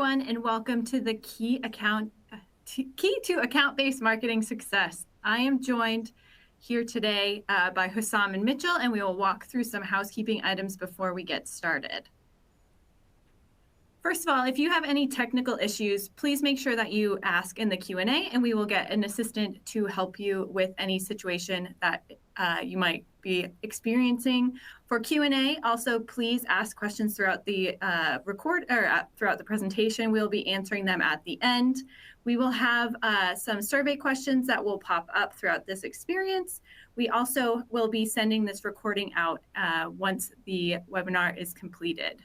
everyone, and welcome to the Key to Account-Based Marketing Success. I am joined here today by Hussam and Mitchell, and we will walk through some housekeeping items before we get started. First of all, if you have any technical issues, please make sure that you ask in the Q&A, and we will get an assistant to help you with any situation that you might be experiencing. For Q&A, also please ask questions throughout the throughout the presentation. We'll be answering them at the end. We will have some survey questions that will pop up throughout this experience. We also will be sending this recording out once the webinar is completed.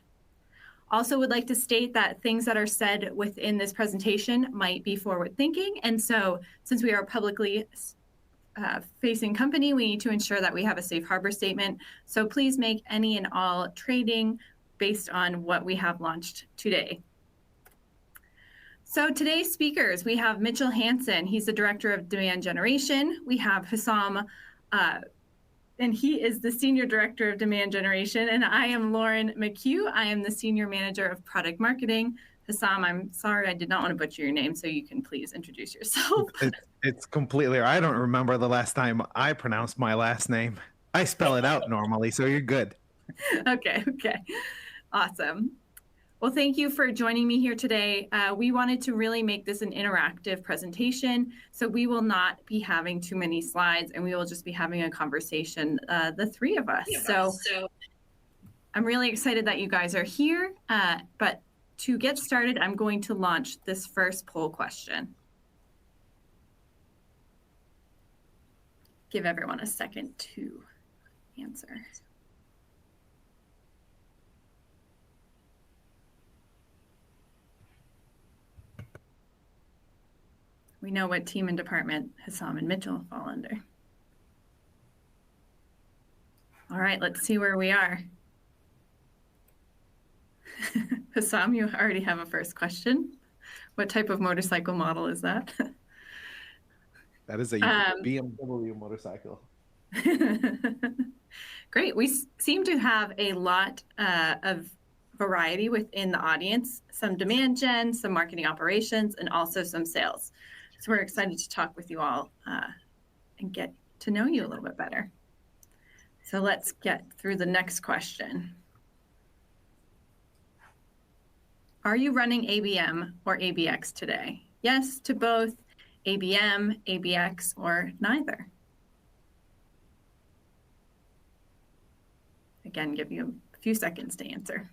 Also would like to state that things that are said within this presentation might be forward-thinking, and so since we are a publicly facing company, we need to ensure that we have a safe harbor statement. So please make any and all trading based on what we have launched today. So today's speakers, we have Mitchell Hansen. He's the Director of Demand Generation. We have Hussam, and he is the Senior Director of Demand Generation. And I am Lauren McHugh. I am the Senior Manager of Product Marketing. Hussam, I'm sorry, I did not want to butcher your name, so you can please introduce yourself. It's completely, I don't remember the last time I pronounced my last name. I spell it out normally, so you're good. Okay. Awesome. Well, thank you for joining me here today. We wanted to really make this an interactive presentation, so we will not be having too many slides, and we will just be having a conversation, the three of us. So I'm really excited that you guys are here, but to get started, I'm going to launch this first poll question. Give everyone a second to answer. We know what team and department Hussam and Mitchell fall under. All right, let's see where we are. Hussam, you already have a first question. What type of motorcycle model is that? That is a BMW motorcycle. Great. We seem to have a lot of variety within the audience, some demand gen, some marketing operations, and also some sales. So we're excited to talk with you all and get to know you a little bit better. So let's get through the next question. Are you running ABM or ABX today? Yes to both, ABM, ABX, or neither. Again, give you a few seconds to answer.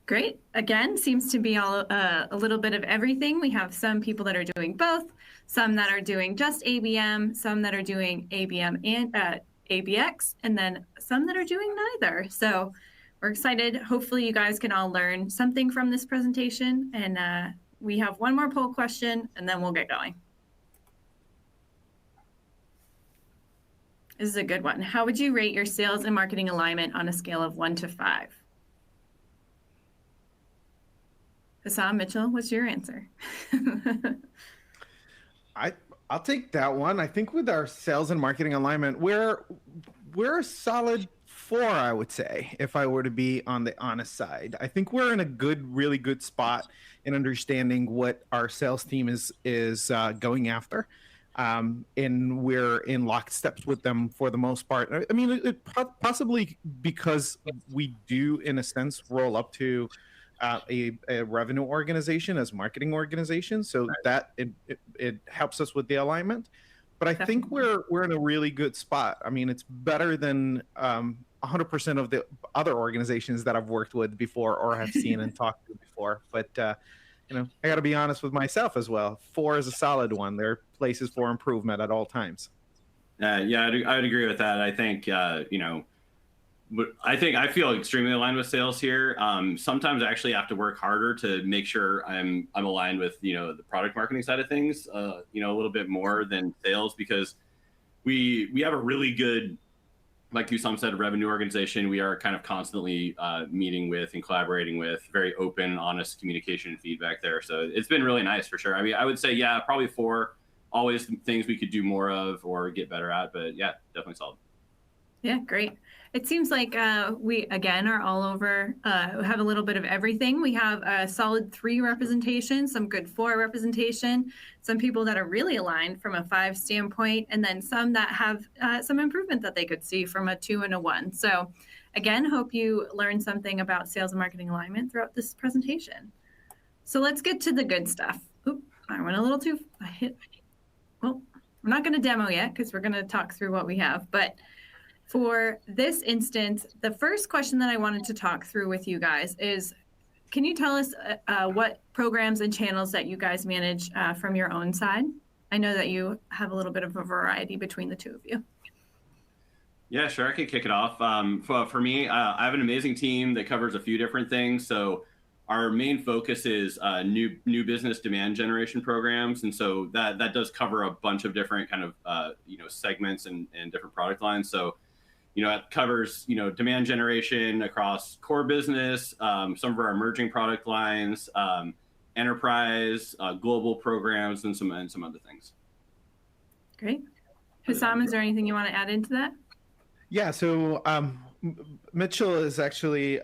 Great. Again, seems to be all a little bit of everything. We have some people that are doing both, some that are doing just ABM, some that are doing ABM and ABX, and then some that are doing neither. So we're excited. Hopefully you guys can all learn something from this presentation. And we have one more poll question, and then we'll get going. This is a good one. How would you rate your sales and marketing alignment on a scale of 1 to 5? Hussam, Mitchell, what's your answer? I'll take that one. I think with our sales and marketing alignment, we're a solid 4, I would say, if I were to be on the honest side. I think we're in a really good spot in understanding what our sales team is going after. And we're in locksteps with them for the most part. I mean, possibly because we do, in a sense, roll up to a revenue organization as marketing organization, so that it helps us with the alignment. But I think we're in a really good spot. I mean, it's better than 100% of the other organizations that I've worked with before or have seen and talked to before. But you know, I got to be honest with myself as well. 4 is a solid one. There are places for improvement at all times. Yeah, I would agree with that. I think you know, but I feel extremely aligned with sales here. Sometimes I actually have to work harder to make sure I'm aligned with, you know, the product marketing side of things, you know, a little bit more than sales, because we have a really good, like Hussam said, revenue organization. We are kind of constantly meeting with and collaborating with, very open, honest communication and feedback there. So it's been really nice for sure. I mean, I would say, yeah, probably 4 always things we could do more of or get better at, but yeah, definitely solid. Yeah, great. It seems like we, again, are all over, have a little bit of everything. We have a solid 3 representation, some good 4 representation, some people that are really aligned from a 5 standpoint, and then some that have some improvement that they could see from a 2 and a 1. So again, hope you learned something about sales and marketing alignment throughout this presentation. So let's get to the good stuff. Oop, I went a little too, well, we're not going to demo yet because we're going to talk through what we have, but for this instance, the first question that I wanted to talk through with you guys is, can you tell us what programs and channels that you guys manage from your own side? I know that you have a little bit of a variety between the 2 of you. Yeah, sure. I can kick it off. For me, I have an amazing team that covers a few different things. So our main focus is new business demand generation programs. And so that does cover a bunch of different kind of, segments and different product lines. So it covers, demand generation across core business, some of our emerging product lines, enterprise, global programs, and some other things. Great. Hussam, is there anything you want to add into that? Yeah, so Mitchell is actually,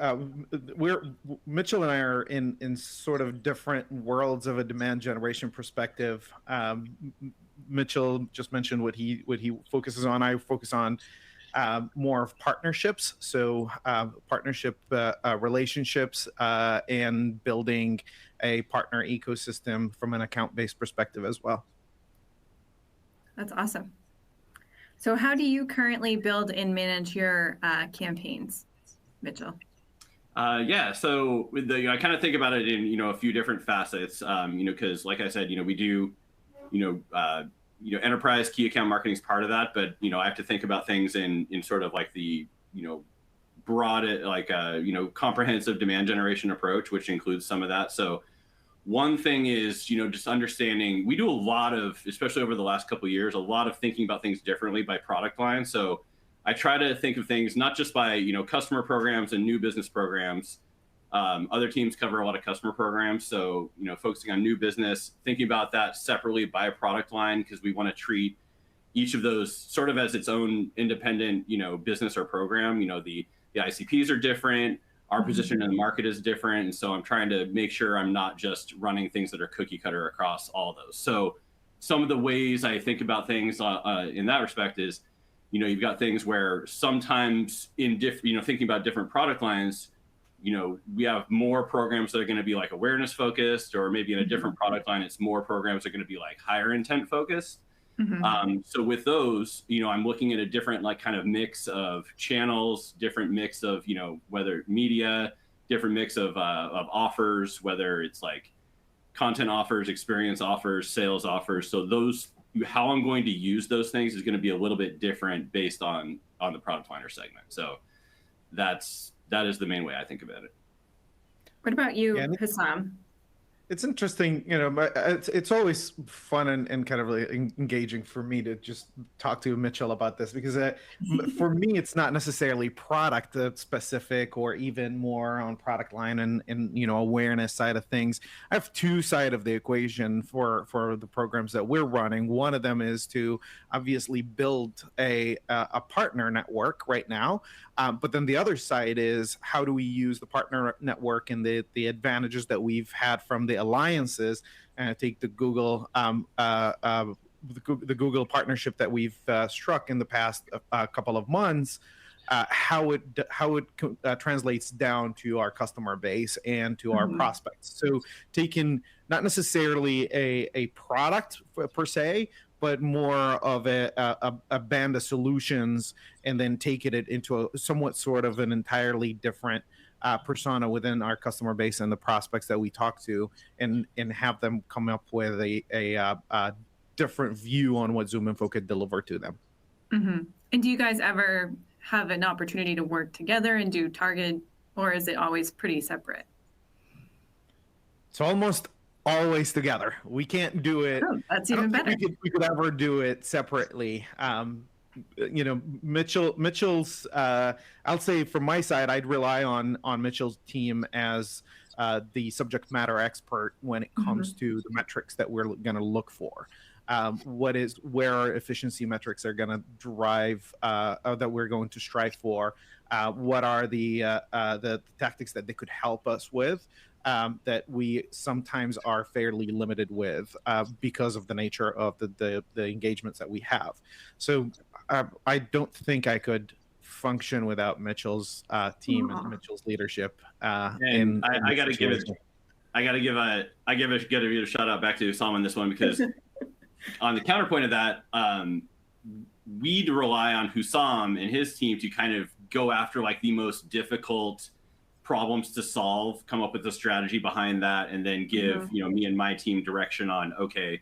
Mitchell and I are in sort of different worlds of a demand generation perspective. Mitchell just mentioned what he focuses on. I focus on more of partnerships, so partnership relationships and building a partner ecosystem from an account-based perspective as well. That's awesome. So how do you currently build and manage your campaigns, Mitchell? Yeah, so I kind of think about it in a few different facets, because like I said, we do enterprise key account marketing is part of that, but I have to think about things in sort of like the broad, like comprehensive demand generation approach, which includes some of that. So one thing is just understanding, we do a lot of, especially over the last couple of years, a lot of thinking about things differently by product line. So I try to think of things not just by customer programs and new business programs. Other teams cover a lot of customer programs. So, focusing on new business, thinking about that separately by a product line, because we want to treat each of those sort of as its own independent, business or program. The ICPs are different. Our position in the market is different. And so I'm trying to make sure I'm not just running things that are cookie cutter across all those. So some of the ways I think about things in that respect is, you've got things where sometimes thinking about different product lines, we have more programs that are going to be like awareness focused, or maybe in a different product line, it's more programs that are going to be like higher intent focused. So with those, I'm looking at a different like kind of mix of channels, different mix of, whether media, different mix of offers, whether it's like content offers, experience offers, sales offers. So those, how I'm going to use those things is going to be a little bit different based on the product line or segment. So that is the main way I think about it. What about you, Hussam? It's interesting, it's always fun and kind of really engaging for me to just talk to Mitchell about this, because for me, it's not necessarily product specific or even more on product line and awareness side of things. I have 2 sides of the equation for the programs that we're running. One of them is to obviously build a partner network right now. But then the other side is, how do we use the partner network and the advantages that we've had from the alliances, and take the Google the Google partnership that we've struck in the past couple of months, how it translates down to our customer base and to our prospects. So taking not necessarily a product per se, but more of a band of solutions, and then taking it into a somewhat sort of an entirely different persona within our customer base and the prospects that we talk to, and have them come up with a different view on what ZoomInfo could deliver to them. And do you guys ever have an opportunity to work together and do targeted, or is it always pretty separate? It's almost always together. We can't do it. Oh, that's even better. We could ever do it separately. Mitchell's, I'll say from my side, I'd rely on Mitchell's team as the subject matter expert when it comes to the metrics that we're going to look for. where our efficiency metrics are going to drive, that we're going to strive for, what are the tactics that they could help us with, that we sometimes are fairly limited with, because of the nature of the engagements that we have. So I don't think I could function without Mitchell's team and Mitchell's leadership. And I got to give it. I got to give a shout out back to Usama on this one, because on the counterpoint of that, we'd rely on Hussam and his team to kind of go after like the most difficult problems to solve, come up with a strategy behind that, and then give me and my team direction on, okay,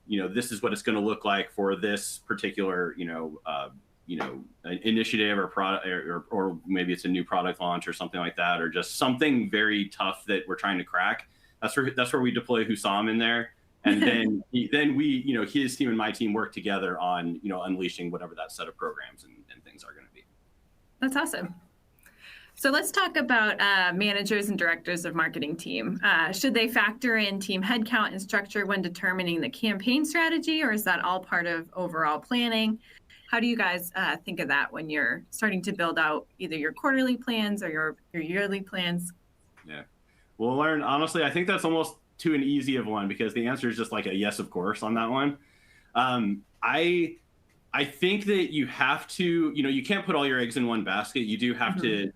this is what it's going to look like for this particular initiative or product, or maybe it's a new product launch or something like that, or just something very tough that we're trying to crack. That's where we deploy Hussam in there, and then we his team and my team work together on unleashing whatever that set of programs and things are going to be. That's awesome. So let's talk about managers and directors of marketing team. Should they factor in team headcount and structure when determining the campaign strategy, or is that all part of overall planning? How do you guys think of that when you're starting to build out either your quarterly plans or your yearly plans? Yeah, well, Lauren, honestly, I think that's almost too an easy of one, because the answer is just like a yes, of course, on that one. I think that you have to, you can't put all your eggs in one basket. You do have to,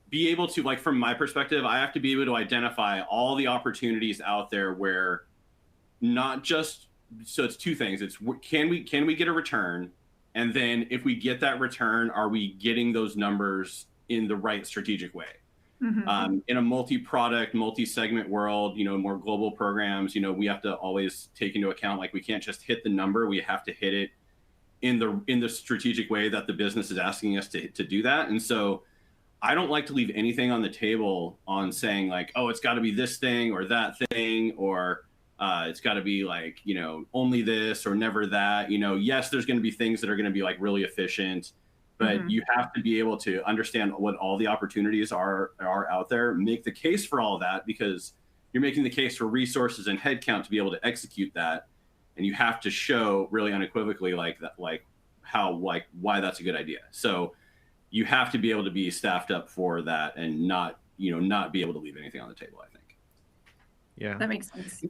be able to, like, from my perspective, I have to be able to identify all the opportunities out there where not just, so it's two things. It's can we get a return? And then if we get that return, are we getting those numbers in the right strategic way? In a multi-product, multi-segment world, more global programs, we have to always take into account, like, we can't just hit the number. We have to hit it in the strategic way that the business is asking us to do that. And so I don't like to leave anything on the table on saying, like, oh, it's got to be this thing or that thing, or it's got to be like, only this or never that. Yes, there's going to be things that are going to be like really efficient, but you have to be able to understand what all the opportunities are out there, make the case for all of that, because you're making the case for resources and headcount to be able to execute that. And you have to show really unequivocally like that, why that's a good idea. So you have to be able to be staffed up for that and not be able to leave anything on the table, I think. Yeah, that makes sense.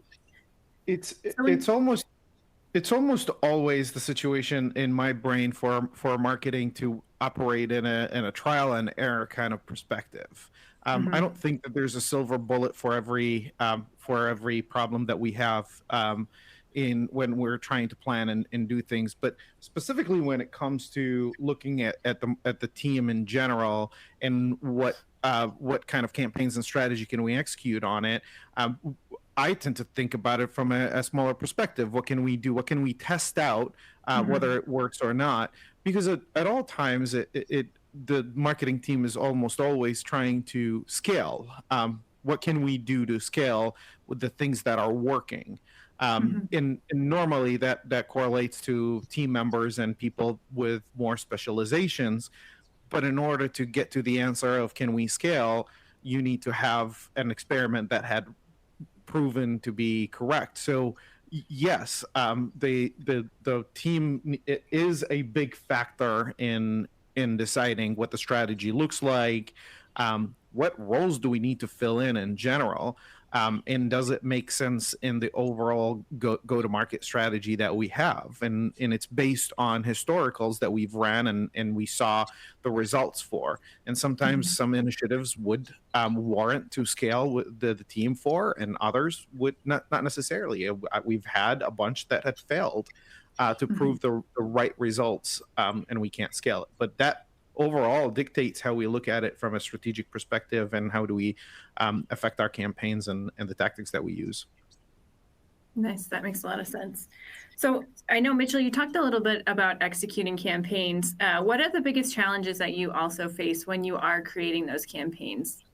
It's almost always the situation in my brain for marketing to operate in a trial and error kind of perspective. I don't think that there's a silver bullet for every problem that we have when we're trying to plan and do things. But specifically when it comes to looking at the team in general and what kind of campaigns and strategy can we execute on it, I tend to think about it from a smaller perspective. What can we do? What can we test out, whether it works or not? Because at all times, the marketing team is almost always trying to scale. What can we do to scale with the things that are working? And normally that correlates to team members and people with more specializations. But in order to get to the answer of can we scale, you need to have an experiment that had proven to be correct. So yes, the team is a big factor in deciding what the strategy looks like. What roles do we need to fill in general? And does it make sense in the overall go-to-market strategy that we have? And it's based on historicals that we've ran and we saw the results for. And sometimes some initiatives would warrant to scale with the team for, and others would not necessarily. We've had a bunch that had failed to prove the right results, and we can't scale it. But that overall dictates how we look at it from a strategic perspective and how do we affect our campaigns and the tactics that we use. Nice. That makes a lot of sense. So I know, Mitchell, you talked a little bit about executing campaigns. What are the biggest challenges that you also face when you are creating those campaigns?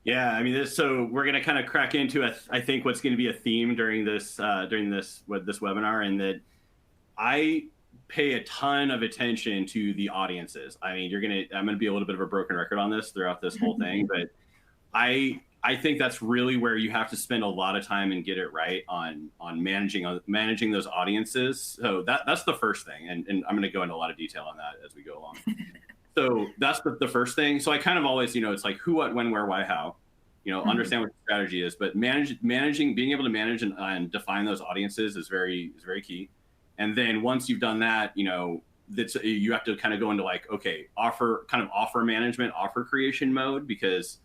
Yeah, I mean, so we're going to kind of crack into, I think, what's going to be a theme during this webinar, and that I pay a ton of attention to the audiences. I mean, I'm going to be a little bit of a broken record on this throughout this whole thing, but I I think that's really where you have to spend a lot of time and get it right on managing those audiences. So that's the first thing, and I'm going to go into a lot of detail on that as we go along. So that's the first thing. So I kind of always, it's like who, what, when, where, why, how, understand what the strategy is, but being able to manage and define those audiences is very key. And then once you've done that, you have to kind of go into like, okay, offer management, offer creation mode, because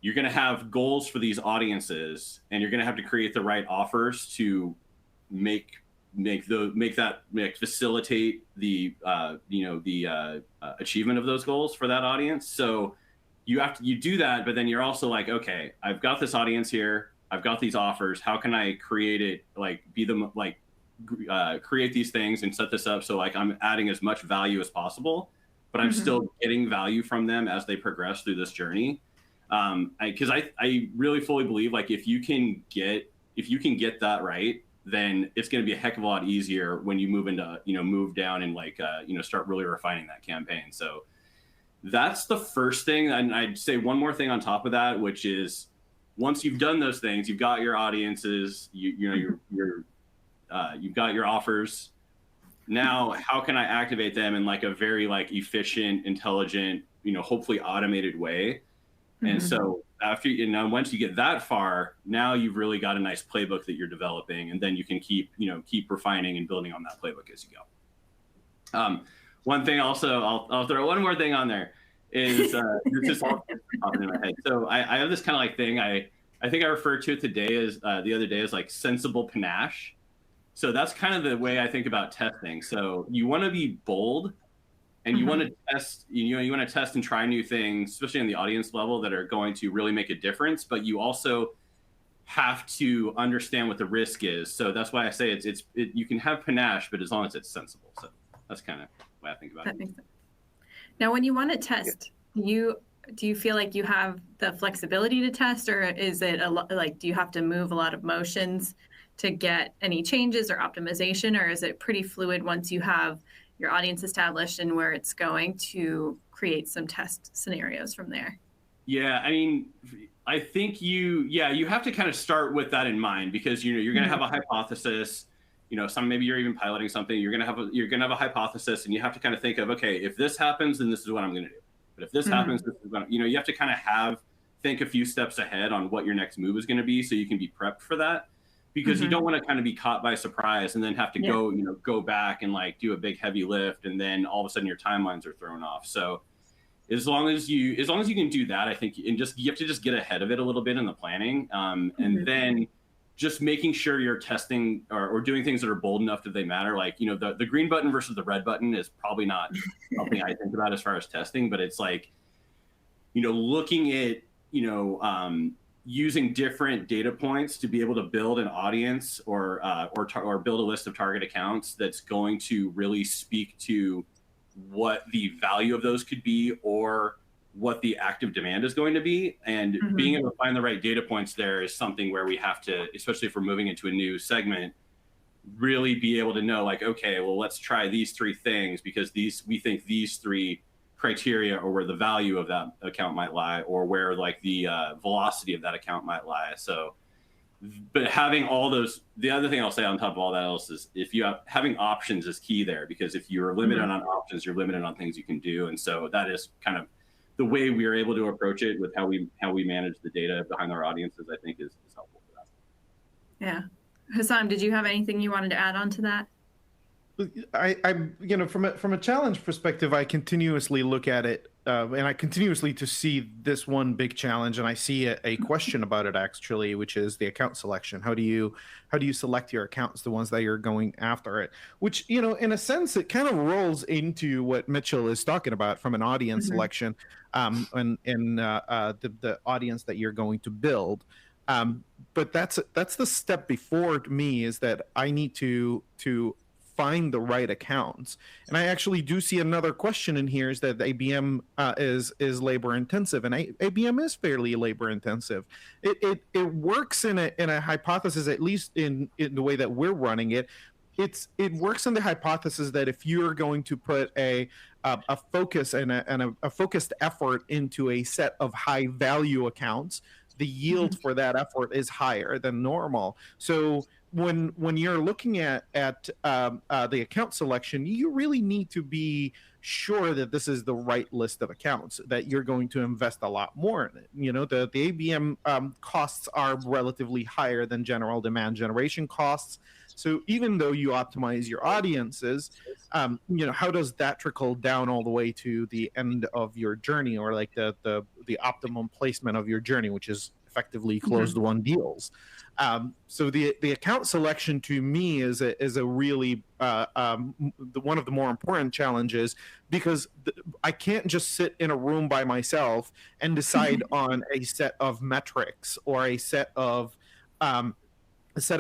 you're going to have goals for these audiences, and you're going to have to create the right offers to facilitate the achievement of those goals for that audience. So you do that, but then you're also like, okay, I've got this audience here, I've got these offers, how can I create it, create these things and set this up so like I'm adding as much value as possible, but I'm still getting value from them as they progress through this journey. Because I really fully believe, like, if you can get that right, then it's going to be a heck of a lot easier when you move down and start really refining that campaign. So that's the first thing. And I'd say one more thing on top of that, which is once you've done those things, you've got your audiences, you've got your offers. Now, how can I activate them in like a very efficient, intelligent, hopefully automated way? And so once you get that far, now you've really got a nice playbook that you're developing, and then you can keep refining and building on that playbook as you go. One thing also, I'll throw one more thing on there is this is all popping in my head. So I have this kind of thing. I think I referred to it the other day as like sensible panache. So that's kind of the way I think about testing. So you want to be bold, and you want to test, you want to test and try new things, especially on the audience level, that are going to really make a difference. But you also have to understand what the risk is. So that's why I say you can have panache, but as long as it's sensible. So that's kind of the way I think about it. Makes sense. Now, when you want to test, do you feel like you have the flexibility to test, or is it do you have to move a lot of motions to get any changes or optimization, or is it pretty fluid once you have your audience established and where it's going to create some test scenarios from there? Yeah, I mean, I think you have to kind of start with that in mind, because you're going to have a hypothesis. Maybe you're even piloting something. You're going to have a hypothesis, and you have to kind of think of, okay, if this happens, then this is what I'm going to do. But if this happens, this is what you have to kind of think a few steps ahead on what your next move is going to be, so you can be prepped for that. Because you don't want to kind of be caught by surprise and then have to go back and do a big heavy lift, and then all of a sudden your timelines are thrown off. So as long as you can do that, I think, and you have to just get ahead of it a little bit in the planning, and then just making sure you're testing or doing things that are bold enough that they matter. Like, the green button versus the red button is probably not something I think about as far as testing, but it's looking at, using different data points to be able to build an audience or build a list of target accounts that's going to really speak to what the value of those could be, or what the active demand is going to be. And being able to find the right data points there is something where we have to, especially if we're moving into a new segment, really be able to know, okay, well, let's try these three things, because we think these three criteria or where the value of that account might lie, or where the velocity of that account might lie. So, but having all those, the other thing I'll say on top of all that else is, having options is key there, because if you're limited on options, you're limited on things you can do. And so that is kind of the way we are able to approach it with how we manage the data behind our audiences, I think is helpful for that. Yeah. Hassam, did you have anything you wanted to add on to that? From a challenge perspective, I continuously look at it, and I continuously to see this one big challenge, and I see a question about it actually, which is the account selection. How do you select your accounts, the ones that you're going after it? Which, in a sense, it kind of rolls into what Mitchell is talking about from an audience selection, and the audience that you're going to build. But that's the step before me, is that I need to find the right accounts. And I actually do see another question in here, is that ABM is labor intensive, and ABM is fairly labor intensive. It works in a hypothesis, at least in the way that we're running it. It works on the hypothesis that if you're going to put a focus and a focused effort into a set of high value accounts, the yield for that effort is higher than normal. So when you're looking at the account selection, you really need to be sure that this is the right list of accounts, that you're going to invest a lot more in it. You know, the ABM costs are relatively higher than general demand generation costs. So even though you optimize your audiences, you know, how does that trickle down all the way to the end of your journey, or like the optimum placement of your journey, which is effectively closed won deals? So the account selection to me is a really one of the more important challenges, because I can't just sit in a room by myself and decide on a set of metrics or a set of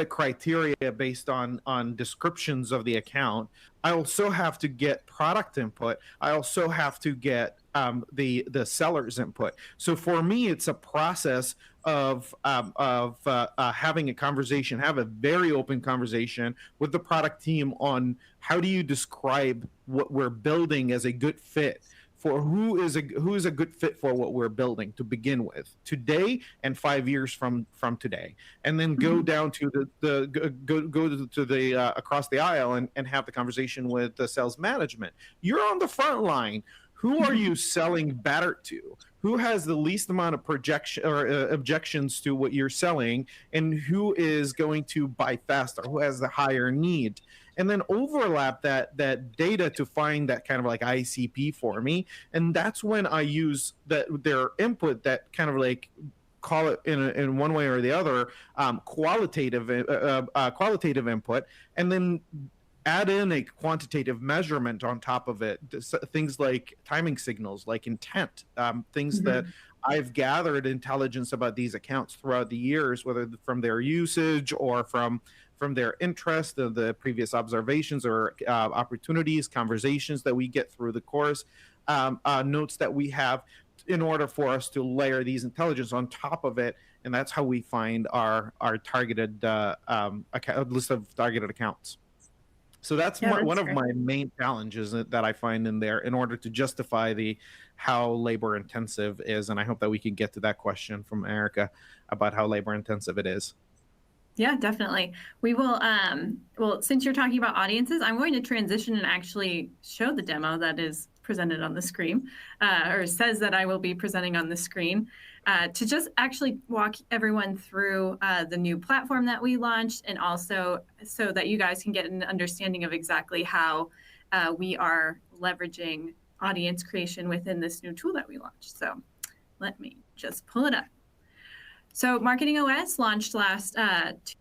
criteria based on descriptions of the account. I also have to get product input. I also have to get the seller's input. So for me, it's a process of having a conversation, have a very open conversation with the product team on how do you describe what we're building as a good fit for who is a good fit for what we're building to begin with today and 5 years from today, and then go down to the across the aisle and have the conversation with the sales management. You're on the front line. Who are you selling better to? Who has the least amount of projection or objections to what you're selling, and who is going to buy faster? Who has the higher need? And then overlap that data to find that kind of like ICP for me. And that's when I use their input, that kind of like, call it in one way or the other, qualitative input, and then add in a quantitative measurement on top of it. Things like timing signals, like intent, things that I've gathered intelligence about these accounts throughout the years, whether from their usage or from their interest, the previous observations or opportunities, conversations that we get through the course, notes that we have, in order for us to layer these intelligence on top of it. And that's how we find our targeted list of targeted accounts. So that's one of my main challenges that I find in there, in order to justify how labor intensive is. And I hope that we can get to that question from Erica about how labor intensive it is. Yeah, definitely. We will, well, since you're talking about audiences, I'm going to transition and actually show the demo that is presented on the screen, or says that I will be presenting on the screen, to just actually walk everyone through the new platform that we launched, and also so that you guys can get an understanding of exactly how we are leveraging audience creation within this new tool that we launched. So let me just pull it up. So MarketingOS launched last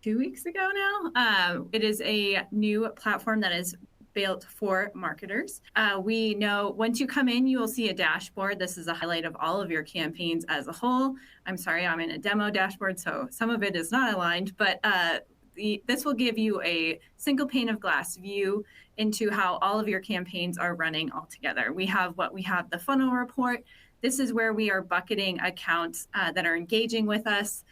2 weeks ago now. It is a new platform that is built for marketers. We know once you come in, you will see a dashboard. This is a highlight of all of your campaigns as a whole. I'm sorry, I'm in a demo dashboard, so some of it is not aligned, but this will give you a single pane of glass view into how all of your campaigns are running all together. We have the funnel report. This is where we are bucketing accounts that are engaging with us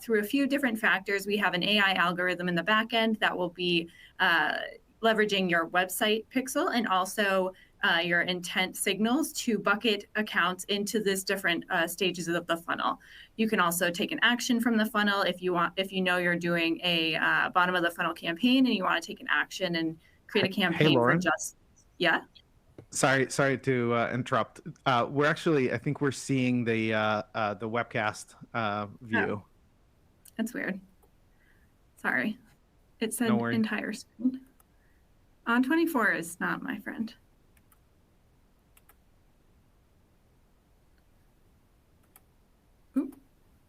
through a few different factors. We have an AI algorithm in the back end that will be leveraging your website pixel and also your intent signals to bucket accounts into this different stages of the funnel. You can also take an action from the funnel if you know you're doing a bottom of the funnel campaign and you want to take an action and create a campaign for just, yeah. Sorry to interrupt. We're actually, I think we're seeing the webcast view. Oh, that's weird. Sorry. It said No worries. entire screen. On 24 is not my friend. Oop,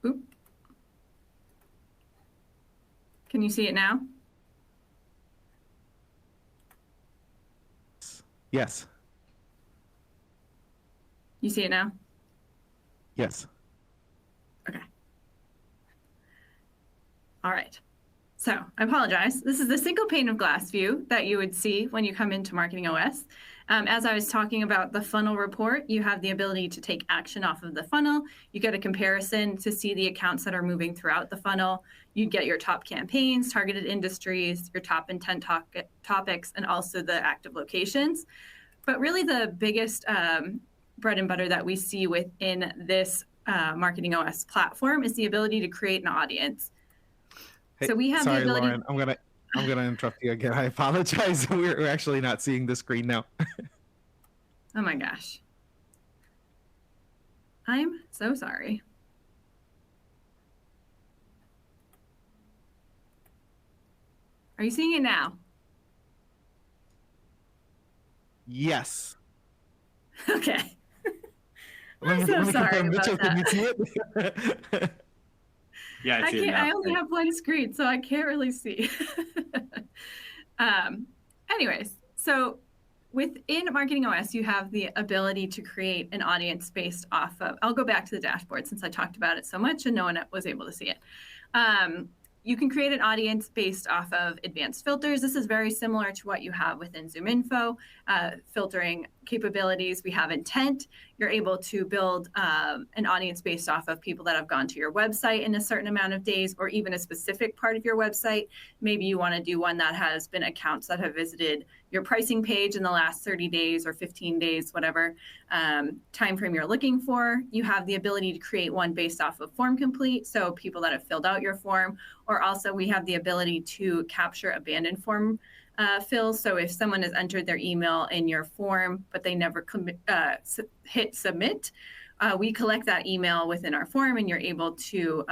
oop. Can you see it now? Yes. You see it now? Yes. Okay. All right. So I apologize. This is the single pane of glass view that you would see when you come into MarketingOS. As I was talking about the funnel report, you have the ability to take action off of the funnel. You get a comparison to see the accounts that are moving throughout the funnel. You get your top campaigns, targeted industries, your top intent topics, and also the active locations. But really the biggest bread and butter that we see within this MarketingOS platform is the ability to create an audience. Hey, So we have sorry, the ability. Lauren, I'm gonna interrupt you again. I apologize. We're actually not seeing the screen now. Oh my gosh. I'm so sorry. Are you seeing it now? Yes. Okay. Let so me sorry confirm. about Mitchell, that. can you see it? Yeah, I see it now. I only have one screen, so I can't really see. Anyways, so within MarketingOS, you have the ability to create an audience based off of, I'll go back to the dashboard since I talked about it so much and no one was able to see it. You can create an audience based off of advanced filters. This is very similar to what you have within ZoomInfo, filtering capabilities. We have intent. You're able to build an audience based off of people that have gone to your website in a certain amount of days, or even a specific part of your website. Maybe you want to do one that has been accounts that have visited your pricing page in the last 30 days or 15 days, whatever time frame you're looking for. You have the ability to create one based off of form complete, so people that have filled out your form, or also we have the ability to capture abandoned form fills. So if someone has entered their email in your form, but they never hit submit, we collect that email within our form, and you're able to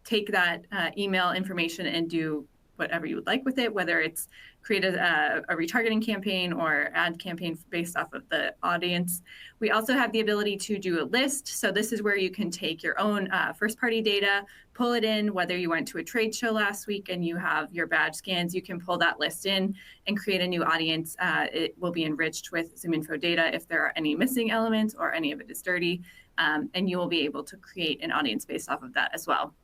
take that email information and do whatever you would like with it, whether it's create a retargeting campaign or ad campaign based off of the audience. We also have the ability to do a list. So this is where you can take your own first-party data, pull it in, whether you went to a trade show last week and you have your badge scans, you can pull that list in and create a new audience. It will be enriched with ZoomInfo data if there are any missing elements or any of it is dirty, and you will be able to create an audience based off of that as well.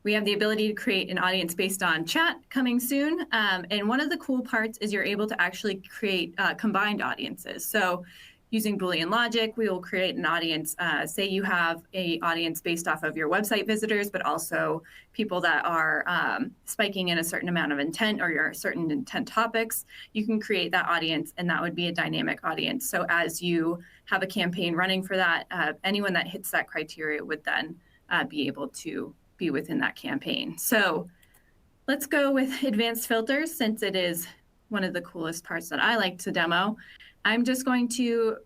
We have the ability to create an audience based on chat coming soon. And one of the cool parts is you're able to actually create combined audiences. So using Boolean logic, we will create an audience. Say you have an audience based off of your website visitors, but also people that are spiking in a certain amount of intent or your certain intent topics. You can create that audience, and that would be a dynamic audience. So as you have a campaign running for that, anyone that hits that criteria would then be able to be within that campaign. So let's go with advanced filters, since it is one of the coolest parts that I like to demo. I'm just going to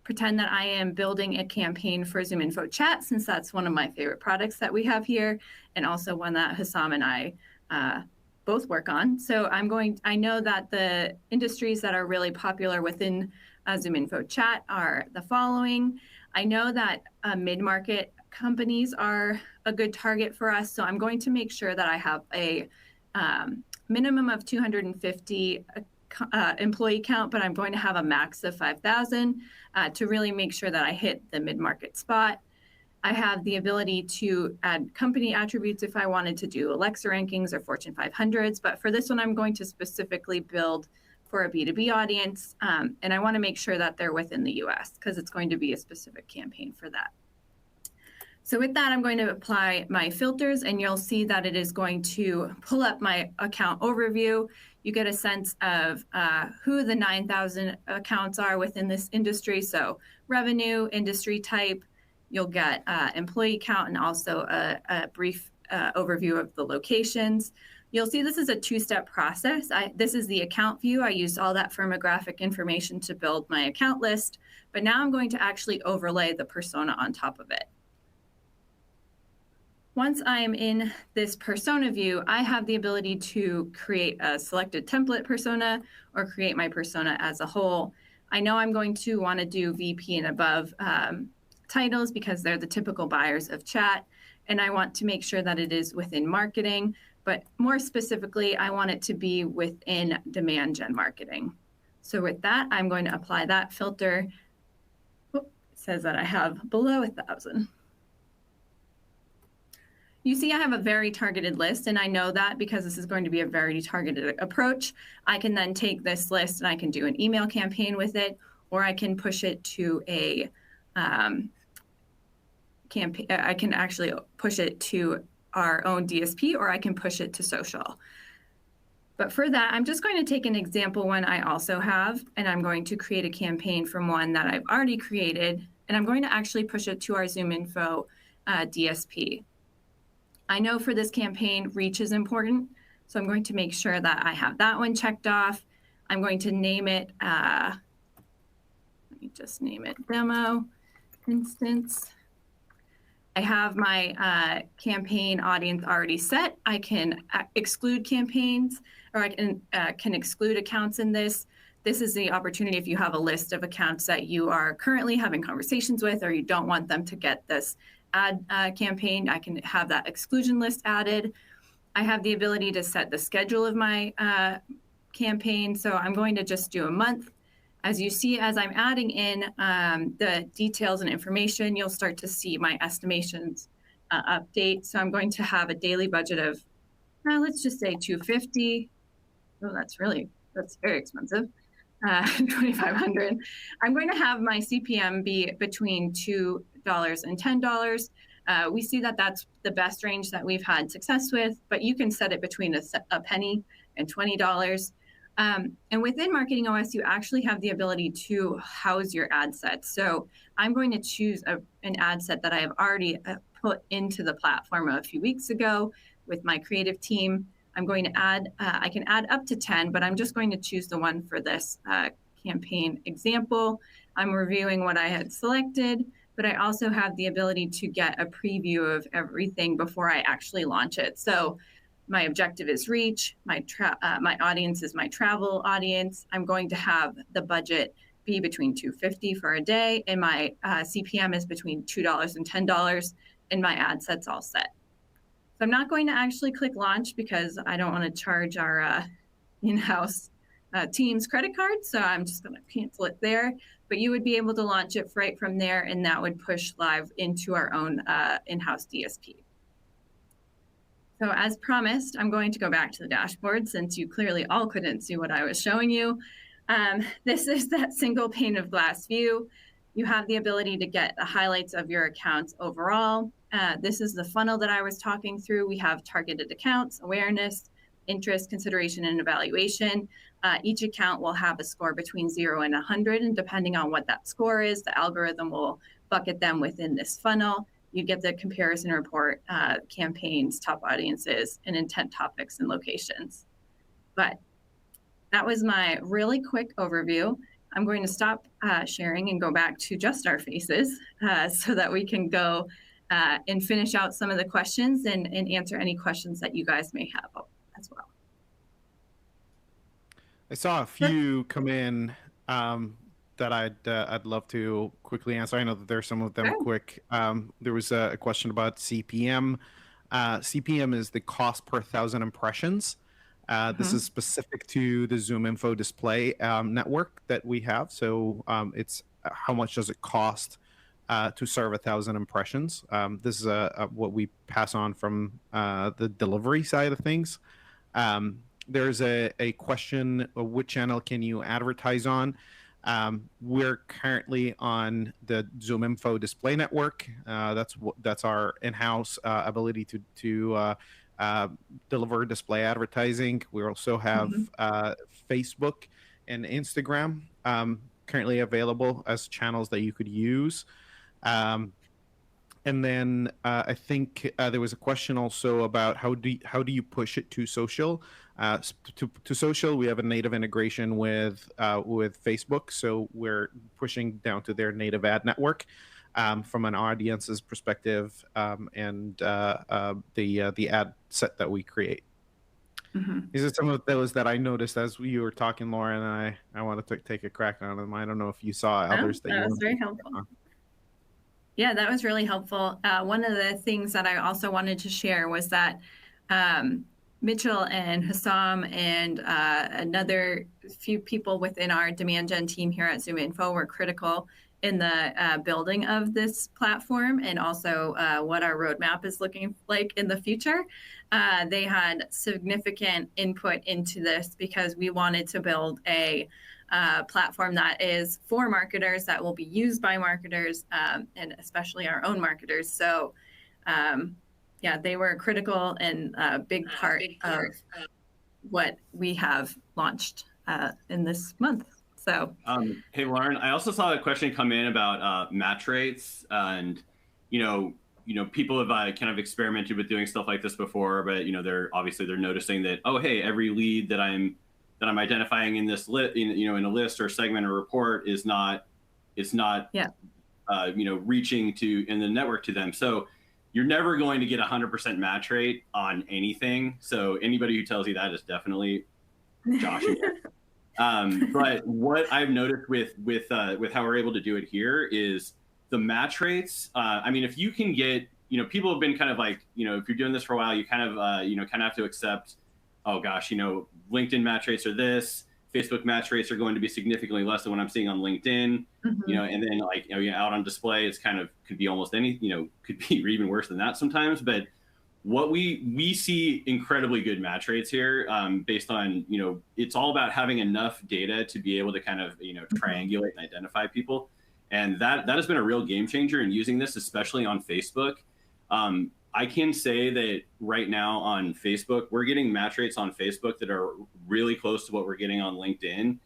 pretend that I am building a campaign for ZoomInfo Chat, since that's one of my favorite products that we have here, and also one that Hassam and I both work on. So I know that the industries that are really popular within ZoomInfo Chat are the following. I know that mid-market companies are a good target for us. So I'm going to make sure that I have a minimum of 250 employee count, but I'm going to have a max of 5,000 to really make sure that I hit the mid-market spot. I have the ability to add company attributes if I wanted to do Alexa rankings or Fortune 500s, but for this one, I'm going to specifically build for a B2B audience, and I want to make sure that they're within the US because it's going to be a specific campaign for that. So with that, I'm going to apply my filters, and you'll see that it is going to pull up my account overview. You get a sense of who the 9,000 accounts are within this industry. So revenue, industry type, you'll get employee count, and also a brief overview of the locations. You'll see this is a two-step process. This is the account view. I used all that firmographic information to build my account list, but now I'm going to actually overlay the persona on top of it. Once I am in this persona view, I have the ability to create a selected template persona or create my persona as a whole. I know I'm going to want to do VP and above titles because they're the typical buyers of chat, and I want to make sure that it is within marketing, but more specifically, I want it to be within demand gen marketing. So with that, I'm going to apply that filter. It says that I have below 1,000. You see I have a very targeted list, and I know that because this is going to be a very targeted approach. I can then take this list and I can do an email campaign with it, or I can push it to a campaign. I can actually push it to our own DSP, or I can push it to social. But for that, I'm just going to take an example one I also have, and I'm going to create a campaign from one that I've already created, and I'm going to actually push it to our ZoomInfo DSP. I know for this campaign, reach is important, so I'm going to make sure that I have that one checked off. I'm going to name it, let me just name it demo instance. I have my campaign audience already set. I can exclude campaigns, or I can exclude accounts in this. This is the opportunity if you have a list of accounts that you are currently having conversations with, or you don't want them to get this ad campaign, I can have that exclusion list added. I have the ability to set the schedule of my campaign. So I'm going to just do a month. As you see, as I'm adding in the details and information, you'll start to see my estimations update. So I'm going to have a daily budget of, let's just say 250. Oh, that's very expensive. 2,500. I'm going to have my CPM be between $2 and $10. We see that that's the best range that we've had success with, but you can set it between a penny and $20. And within MarketingOS, you actually have the ability to house your ad sets. So I'm going to choose an ad set that I have already put into the platform a few weeks ago with my creative team. I'm going to add, I can add up to 10, but I'm just going to choose the one for this campaign example. I'm reviewing what I had selected, but I also have the ability to get a preview of everything before I actually launch it. So my objective is reach, my audience is my travel audience. I'm going to have the budget be between $250 for a day, and my CPM is between $2 and $10, and my ad set's all set. So I'm not going to actually click launch because I don't want to charge our in-house team's credit card. So I'm just going to cancel it there. But you would be able to launch it right from there, and that would push live into our own in-house DSP. So as promised, I'm going to go back to the dashboard since you clearly all couldn't see what I was showing you. This is that single pane of glass view. You have the ability to get the highlights of your accounts overall. This is the funnel that I was talking through. We have targeted accounts, awareness, interest, consideration, and evaluation. Each account will have a score between 0 and 100, and depending on what that score is, the algorithm will bucket them within this funnel. You get the comparison report, campaigns, top audiences, and intent topics and locations. But that was my really quick overview. I'm going to stop sharing and go back to just our faces so that we can go and finish out some of the questions and answer any questions that you guys may have as well. I saw a few come in that I'd love to quickly answer. I know that there's some of them quick. There was a question about CPM. CPM is the cost per 1,000 impressions. This is specific to the ZoomInfo display network that we have. So it's how much does it cost to serve 1,000 impressions. This is what we pass on from the delivery side of things. There's a question, what channel can you advertise on? We're currently on the ZoomInfo display network. That's our in-house ability to deliver display advertising. We also have Facebook and Instagram currently available as channels that you could use. And then I think there was a question also about how do you push it to social? To social, we have a native integration with Facebook, so we're pushing down to their native ad network from an audience's perspective, and the ad set that we create. These are some of those that I noticed as you were talking, Lauren, and I wanted to take a crack on them. I don't know if you saw others that was very helpful. Yeah, that was really helpful. One of the things that I also wanted to share was that Mitchell and Hassam and another few people within our demand gen team here at ZoomInfo were critical in the building of this platform, and also what our roadmap is looking like in the future. They had significant input into this because we wanted to build a platform that is for marketers, that will be used by marketers, and especially our own marketers. So yeah, they were critical and a big part of what we have launched in this month. So Hey, Lauren, I also saw a question come in about match rates, and people have kind of experimented with doing stuff like this before, but they're noticing that, oh, hey, every lead that I'm identifying in this in a list or segment or report is not yeah. reaching to in the network to them. So you're never going to get 100% match rate on anything. So anybody who tells you that is definitely joshing it. But what I've noticed with how we're able to do it here is the match rates. I mean, if you can get, people have been kind of like, if you're doing this for a while, you kind of have to accept, oh gosh, LinkedIn match rates are this, Facebook match rates are going to be significantly less than what I'm seeing on LinkedIn, and then out on display, it's kind of could be almost any, could be even worse than that sometimes. But what we see incredibly good match rates here, based on, it's all about having enough data to be able to kind of, triangulate and identify people. And that has been a real game changer in using this, especially on Facebook. I can say that right now on Facebook, we're getting match rates on Facebook that are really close to what we're getting on LinkedIn.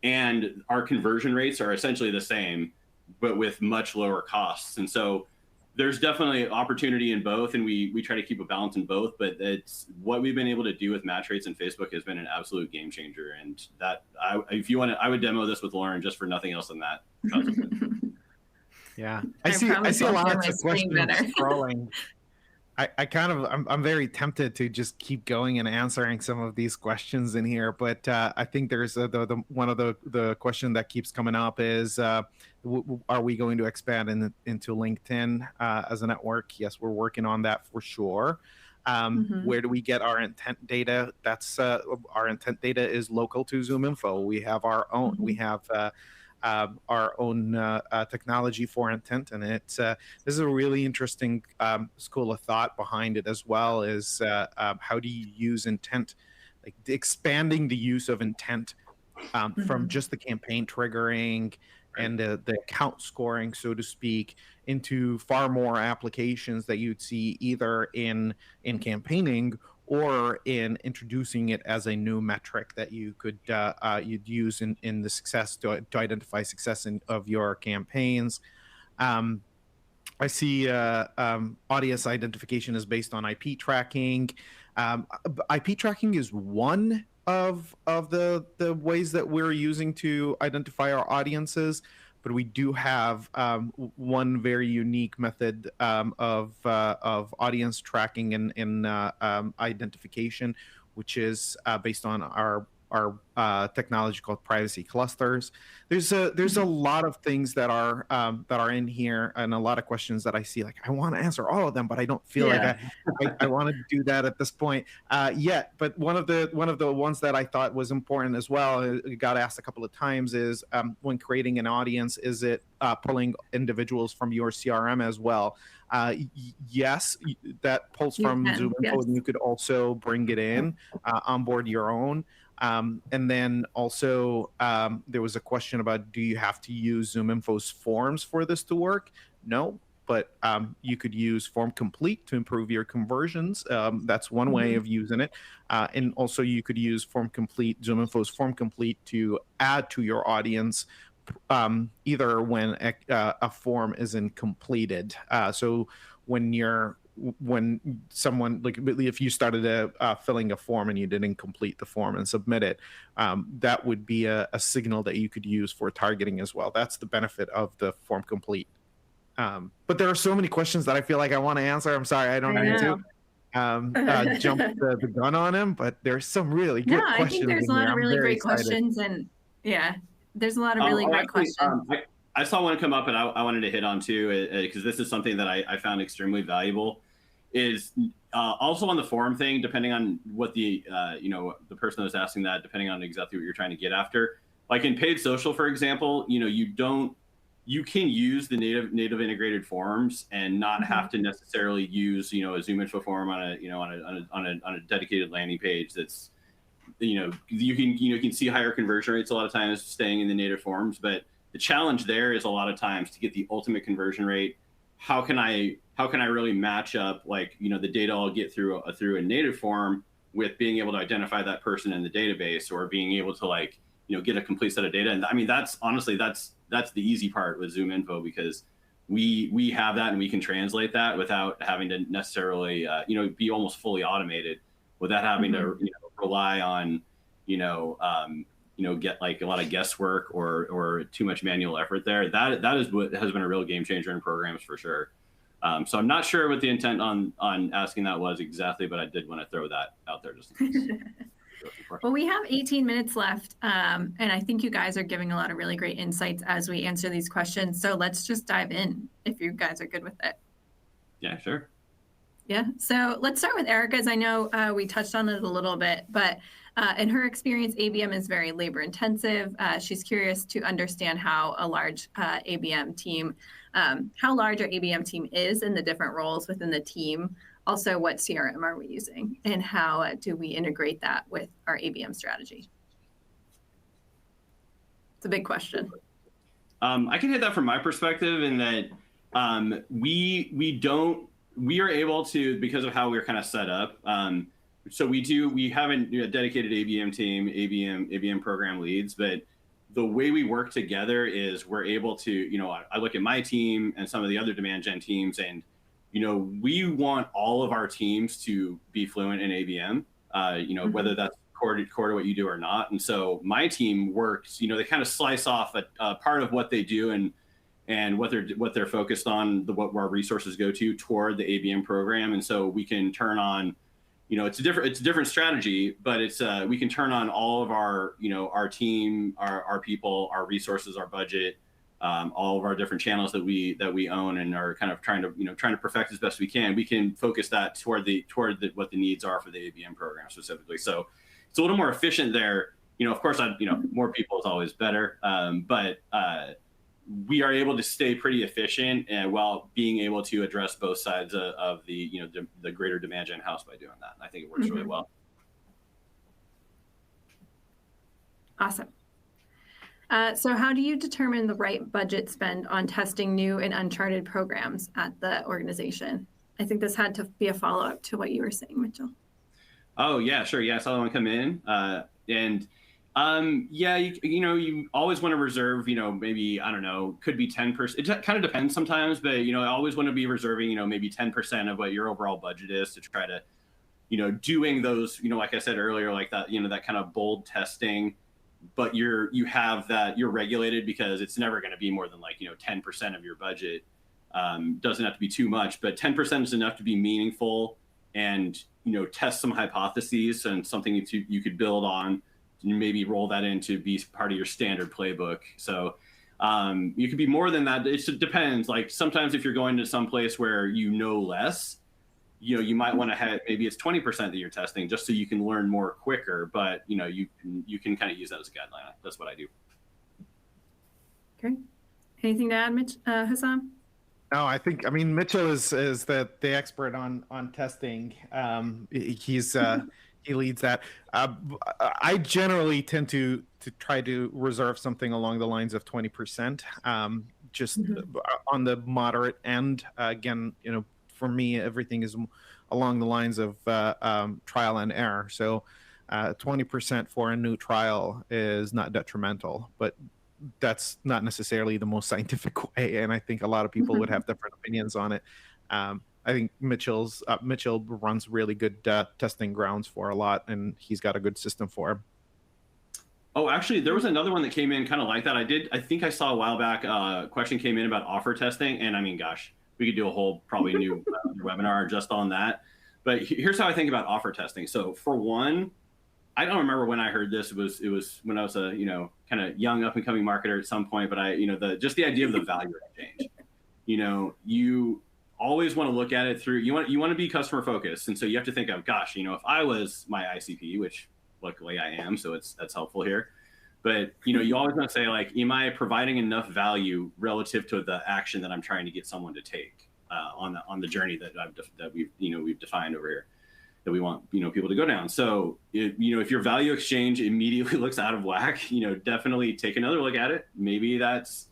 And our conversion rates are essentially the same, but with much lower costs. And so there's definitely opportunity in both, and we try to keep a balance in both, but it's what we've been able to do with match rates in Facebook has been an absolute game changer. And that, if you want to, I would demo this with Lauren just for nothing else than that. Yeah, I see a lot of questions scrolling. I'm very tempted to just keep going and answering some of these questions in here, but I think there's the one of the question that keeps coming up is, are we going to expand into LinkedIn as a network? Yes, we're working on that for sure. Where do we get our intent data? That's our intent data is local to ZoomInfo. We have our own. We have our own technology for intent, and it's this is a really interesting school of thought behind it as well. Is how do you use intent, like expanding the use of intent from just the campaign triggering and the account scoring, so to speak, into far more applications that you'd see either in campaigning or in introducing it as a new metric that you could you'd use in the success to identify success of your campaigns. I see audience identification is based on IP tracking. IP tracking is one of the ways that we're using to identify our audiences, but we do have one very unique method of audience tracking and identification, which is based on our technology called privacy clusters. There's a lot of things that are in here, and a lot of questions that I see. Like, I want to answer all of them, but I don't feel like I want to do that at this point yet. But one of the ones that I thought was important as well, it got asked a couple of times, is when creating an audience, is it pulling individuals from your CRM as well? Yes, that pulls from ZoomInfo, and you could also bring it in, onboard your own. And then also there was a question about, do you have to use ZoomInfo's forms for this to work? No, but you could use Form Complete to improve your conversions. That's one way of using it. And also you could use Form Complete, ZoomInfo's Form Complete, to add to your audience either when a form isn't completed. So when someone, like if you started filling a form and you didn't complete the form and submit it, that would be a signal that you could use for targeting as well. That's the benefit of the Form Complete. But there are so many questions that I feel like I want to answer. I'm sorry, I don't need to jump the gun on him, but there's some really good questions. I think there's a lot of really great questions, and there's a lot of really great questions. I saw one come up, and I wanted to hit on too, because this is something that I found extremely valuable. Is also on the forum thing, depending on what the the person that's asking that, depending on exactly what you're trying to get after. Like in paid social, for example, you can use the native integrated forms and not have to necessarily use a ZoomInfo form on a dedicated landing page. That's you can see higher conversion rates a lot of times staying in the native forms, but the challenge there is a lot of times to get the ultimate conversion rate. How can I really match up the data I'll get through a native form with being able to identify that person in the database, or being able to get a complete set of data. And I mean, that's honestly, that's the easy part with ZoomInfo, because we have that and we can translate that without having to necessarily, be almost fully automated, without having to, rely on, get like a lot of guesswork or too much manual effort there. That is what has been a real game changer in programs for sure. So I'm not sure what the intent on asking that was exactly, but I did want to throw that out there just in case. Well, we have 18 minutes left, and I think you guys are giving a lot of really great insights as we answer these questions. So let's just dive in if you guys are good with it. Yeah, sure. Yeah. So let's start with Erica, as I know we touched on it a little bit, but in her experience, ABM is very labor intensive. She's curious to understand how a large ABM team, how large our ABM team is and the different roles within the team. Also, what CRM are we using and how do we integrate that with our ABM strategy? It's a big question. I can hit that from my perspective in that we are able to, because of how we're kind of set up. So we have a dedicated ABM team, ABM program leads, but the way we work together is we're able to, I look at my team and some of the other demand gen teams, and we want all of our teams to be fluent in ABM, whether that's core to what you do or not. And so my team works, they kind of slice off a part of what they do and what they're focused on, what our resources go to toward the ABM program. And so we can turn on, it's a different strategy, but we can turn on all of our, our team, our people, our resources, our budget, all of our different channels that we own and are kind of trying to perfect as best we can. We can focus that toward what the needs are for the ABM program specifically. So it's a little more efficient there. Of course, more people is always better, but we are able to stay pretty efficient and while being able to address both sides of the greater demand gen house by doing that. And I think it works really well. Awesome. So how do you determine the right budget spend on testing new and uncharted programs at the organization? I think this had to be a follow-up to what you were saying, Mitchell. Oh, yeah, sure. Yeah, I saw that one come in. You always want to reserve, maybe, I don't know, could be 10%. It kind of depends sometimes, but, I always want to be reserving, maybe 10% of what your overall budget is to try to, doing those, like I said earlier, like that, that kind of bold testing. But you're regulated because it's never going to be more than 10% of your budget. Doesn't have to be too much, but 10% is enough to be meaningful and test some hypotheses and something you could build on, and maybe roll that in to be part of your standard playbook. So you could be more than that. It depends. Like sometimes if you're going to some place where less, you might want to have, maybe it's 20% that you're testing just so you can learn more quicker, but you can kind of use that as a guideline. That's what I do. Okay. Anything to add, Hassan? No, I mean, Mitchell is the expert on testing. He leads that. I generally tend to try to reserve something along the lines of 20%, just on the moderate end. Again, for me, everything is along the lines of trial and error. So 20% for a new trial is not detrimental, but that's not necessarily the most scientific way. And I think a lot of people would have different opinions on it. I think Mitchell runs really good testing grounds for a lot, and he's got a good system for him. Oh, actually, there was another one that came in kind of like that. I think I saw a while back a question came in about offer testing. And I mean, gosh, we could do a whole probably new webinar just on that. But here's how I think about offer testing. So for one, I don't remember when I heard this. It was when I was a kind of young up and coming marketer at some point. But just the idea of the value exchange. You always want to look at it through. You want to be customer focused, and so you have to think of, gosh, if I was my ICP, which luckily I am, so that's helpful here. But you always want to say, like, am I providing enough value relative to the action that I'm trying to get someone to take on the journey that we've defined over here, that we want people to go down. So if your value exchange immediately looks out of whack, definitely take another look at it. Maybe that's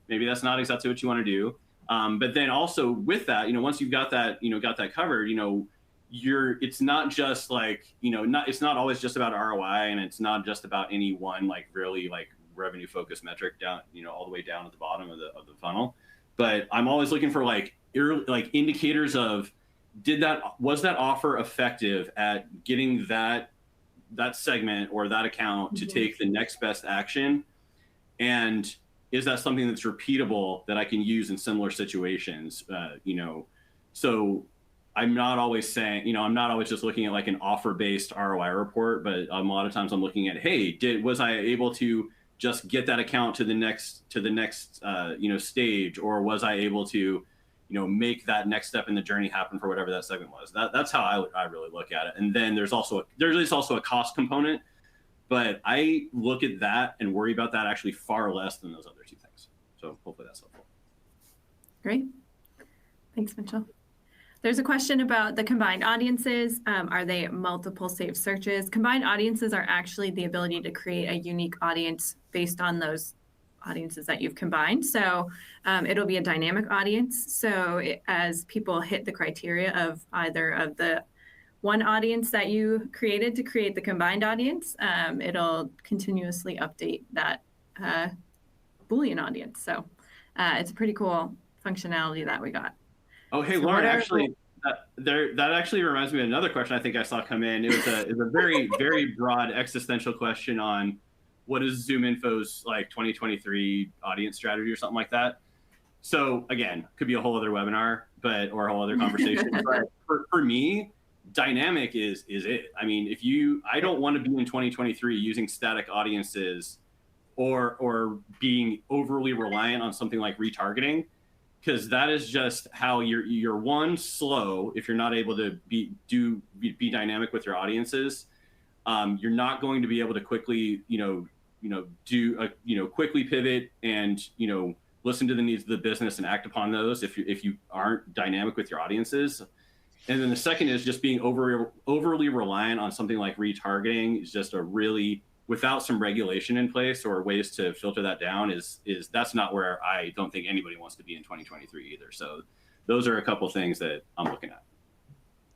not exactly what you want to do. But then also with that, once you've got that covered, it's not just like, it's not always just about ROI, and it's not just about any one like really like revenue focused metric down, all the way down at the bottom of the funnel. But I'm always looking for like indicators of was that offer effective at getting that segment or that account to take the next best action, and is that something that's repeatable that I can use in similar situations? So I'm not always saying, I'm not always just looking at like an offer-based ROI report, but a lot of times I'm looking at, hey, was I able to just get that account to the next stage, or was I able to, make that next step in the journey happen for whatever that segment was? That's how I really look at it. And then there's also a cost component, but I look at that and worry about that actually far less than those other two things. So hopefully that's helpful. Great. Thanks, Mitchell. There's a question about the combined audiences. Are they multiple saved searches? Combined audiences are actually the ability to create a unique audience based on those audiences that you've combined. So it'll be a dynamic audience. So as people hit the criteria of either of the one audience that you created to create the combined audience, it'll continuously update that Boolean audience. So it's a pretty cool functionality that we got. Oh, hey, so Lauren, actually, that actually reminds me of another question I think I saw come in. It was a very, very broad existential question on what is ZoomInfo's like 2023 audience strategy or something like that. So again, could be a whole other webinar, or a whole other conversation. But for me, dynamic is it. I mean, I don't want to be in 2023 using static audiences or being overly reliant on something like retargeting, because that is just how you're one, slow if you're not able to be dynamic with your audiences. You're not going to be able to quickly quickly pivot and listen to the needs of the business and act upon those if you aren't dynamic with your audiences. And then the second is just being overly reliant on something like retargeting is just without some regulation in place or ways to filter that down is that's not where I don't think anybody wants to be in 2023 either. So those are a couple of things that I'm looking at.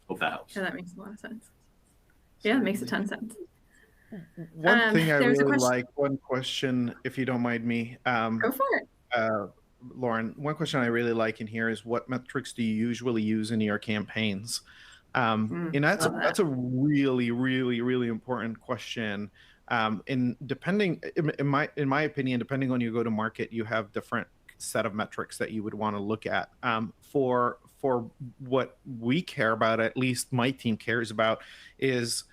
Hope that helps. Yeah, that makes a lot of sense. Yeah, it makes a ton of sense. One thing I really like, one question, if you don't mind me. Go for it. Lauren, one question I really like in here is, what metrics do you usually use in your campaigns? And that's a really, really, really important question. In my opinion, depending on your go to market, you have different set of metrics that you would want to look at. For what we care about, at least my team cares about, is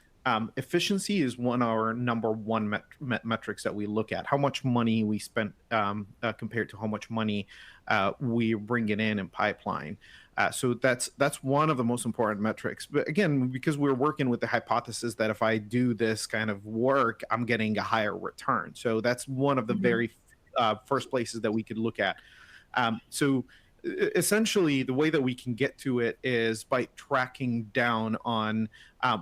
efficiency is one of our number one metrics that we look at. How much money we spent compared to how much money we bring in pipeline. So that's one of the most important metrics. But again, because we're working with the hypothesis that if I do this kind of work, I'm getting a higher return. So that's one of the very first places that we could look at. So essentially, the way that we can get to it is by tracking down on